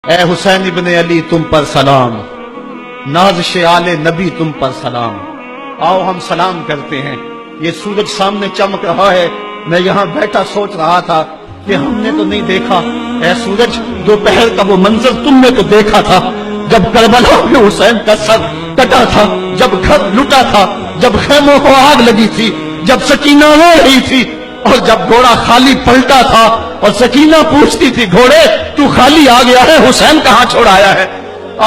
اے حسین ابن علی تم پر سلام، نازش آل نبی تم پر سلام۔ آؤ ہم سلام کرتے ہیں۔ یہ سورج سامنے چمک رہا ہے، میں یہاں بیٹھا سوچ رہا تھا کہ ہم نے تو نہیں دیکھا، اے سورج دوپہر کا وہ منظر تم نے تو دیکھا تھا، جب کربلا میں حسین کا سر کٹا تھا، جب گھر لٹا تھا، جب خیموں کو آگ لگی تھی، جب سکینہ رو رہی تھی، اور جب گھوڑا خالی پلٹا تھا اور سکینہ پوچھتی تھی گھوڑے تو خالی آ گیا ہے، حسین کہاں چھوڑ آیا ہے۔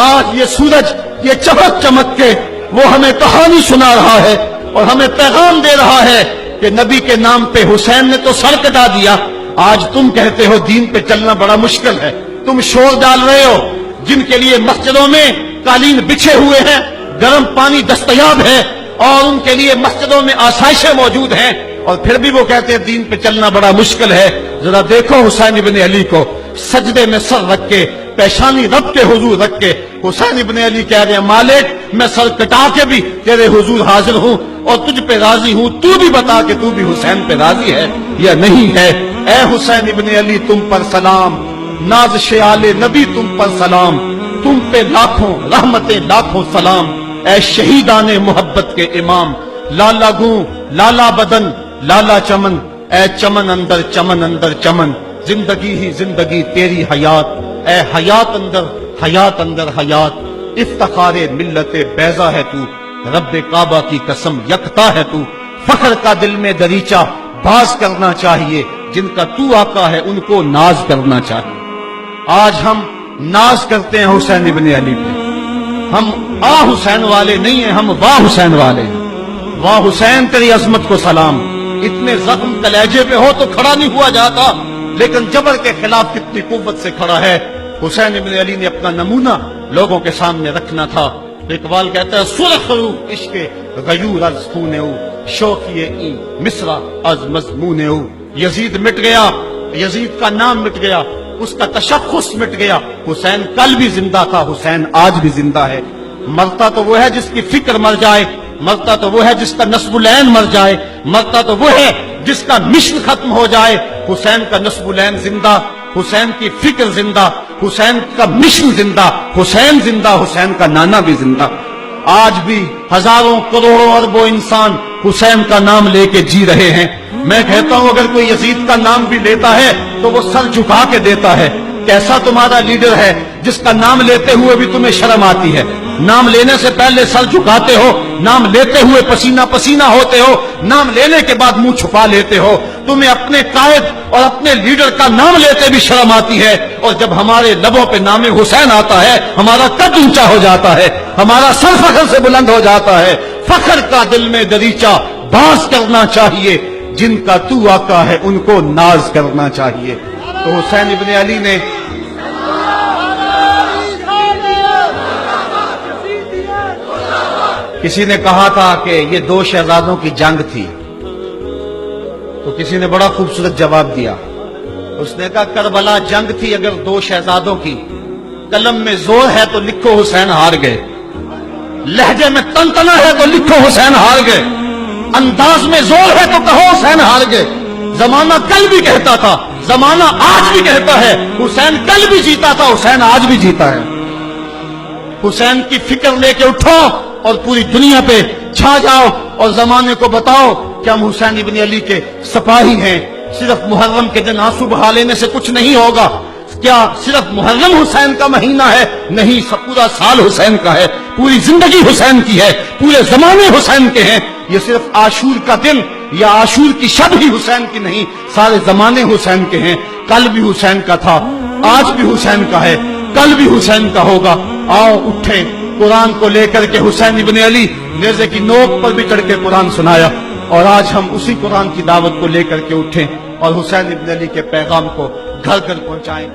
آج یہ سورج یہ چمک چمک کے وہ ہمیں کہانی سنا رہا ہے اور ہمیں پیغام دے رہا ہے کہ نبی کے نام پہ حسین نے تو سر کٹا دیا، آج تم کہتے ہو دین پہ چلنا بڑا مشکل ہے۔ تم شور ڈال رہے ہو، جن کے لیے مسجدوں میں قالین بچھے ہوئے ہیں، گرم پانی دستیاب ہے اور ان کے لیے مسجدوں میں آسائشیں موجود ہیں، اور پھر بھی وہ کہتے ہیں دین پہ چلنا بڑا مشکل ہے۔ ذرا دیکھو حسین ابن علی کو، سجدے میں سر رکھ کے، پیشانی رب کے حضور رکھ کے حسین ابن علی کہہ رہے ہیں مالک میں سر کٹا کے بھی تیرے حضور حاضر ہوں اور تجھ پہ راضی ہوں، تو بھی بتا کہ تو بھی حسین پہ راضی ہے یا نہیں ہے۔ اے حسین ابن علی تم پر سلام، نازش آل نبی تم پر سلام، تم پہ لاکھوں رحمتیں لاکھوں سلام۔ اے شہیدان محبت کے امام، لالا گوں لالا بدن لالا چمن، اے چمن اندر چمن اندر چمن، زندگی ہی زندگی تیری حیات، اے حیات اندر حیات اندر حیات، افتخار ملت بیضا ہے تو، رب کعبہ کی قسم یکتا ہے تو، فخر کا دل میں دریچہ باز کرنا چاہیے، جن کا تو آقا ہے ان کو ناز کرنا چاہیے۔ آج ہم ناز کرتے ہیں حسین ابن علی پہ، ہم آ حسین والے نہیں ہیں، ہم واہ حسین والے ہیں۔ واہ حسین تیری عظمت کو سلام، اتنے زخم کلیجے پہ ہو تو کھڑا نہیں ہوا جاتا، لیکن جبر کے خلاف کتنی قوت سے کھڑا ہے۔ حسین ابن علی نے اپنا نمونہ لوگوں کے سامنے رکھنا تھا۔ اقبال کہتا ہے سرخ رو عشق غیور از خون او، شوخی این مصرع از مضمون او۔ یزید مٹ گیا، یزید کا نام مٹ گیا، اس کا تشخص مٹ گیا، حسین کل بھی زندہ تھا، حسین آج بھی زندہ ہے۔ مرتا تو وہ ہے جس کی فکر مر جائے، مرتا تو وہ ہے جس کا نصب العین مر جائے، مرتا تو وہ ہے جس کا مشن ختم ہو جائے۔ حسین کا نصب العین زندہ، حسین کی فکر زندہ، حسین کا مشن زندہ، حسین زندہ، حسین کا نانا بھی زندہ۔ آج بھی ہزاروں کروڑوں اربوں انسان حسین کا نام لے کے جی رہے ہیں۔ میں کہتا ہوں اگر کوئی یزید کا نام بھی لیتا ہے تو وہ سر جھکا کے دیتا ہے۔ کیسا تمہارا لیڈر ہے جس کا نام لیتے ہوئے بھی تمہیں شرم آتی ہے؟ نام لینے سے پہلے سر جھکاتے ہو، نام لیتے ہوئے پسینہ پسینہ ہوتے ہو، نام لینے کے بعد منہ چھپا لیتے ہو۔ تمہیں اپنے قائد اور اپنے لیڈر کا نام لیتے بھی شرم آتی ہے، اور جب ہمارے لبوں پہ نام حسین آتا ہے ہمارا قد اونچا ہو جاتا ہے، ہمارا سر فخر سے بلند ہو جاتا ہے۔ فخر کا دل میں دریچہ باز کرنا چاہیے، جن کا تو آقا ہے ان کو ناز کرنا چاہیے۔ تو حسین ابن علی نے کسی نے کہا تھا کہ یہ دو شہزادوں کی جنگ تھی، تو کسی نے بڑا خوبصورت جواب دیا، اس نے کہا کربلا جنگ تھی اگر دو شہزادوں کی، قلم میں زور ہے تو لکھو حسین ہار گئے، لہجے میں تنتنا ہے تو لکھو حسین ہار گئے، انداز میں زور ہے تو کہو حسین ہار گئے۔ زمانہ کل بھی کہتا تھا، زمانہ آج بھی کہتا ہے، حسین کل بھی جیتا تھا، حسین آج بھی جیتا ہے۔ حسین کی فکر لے کے اٹھو اور پوری دنیا پہ چھا جاؤ اور زمانے کو بتاؤ کہ ہم حسین ابن علی کے سپاہی ہیں۔ صرف محرم کے دن آنسو بہا لینے سے کچھ نہیں ہوگا۔ کیا صرف محرم حسین کا مہینہ ہے؟ نہیں، پورا سال حسین کا ہے، پوری زندگی حسین کی ہے، پورے زمانے حسین کے ہیں۔ یہ صرف عاشور کا دن یا عاشور کی شب ہی حسین کی نہیں، سارے زمانے حسین کے ہیں۔ کل بھی حسین کا تھا، آج بھی حسین کا ہے، کل بھی حسین کا ہوگا۔ آؤ اٹھیں، قرآن کو لے کر کے حسین ابن علی نیزے کی نوک پر بھی چڑھ کے قرآن سنایا، اور آج ہم اسی قرآن کی دعوت کو لے کر کے اٹھیں اور حسین ابن علی کے پیغام کو گھر گھر پہنچائیں۔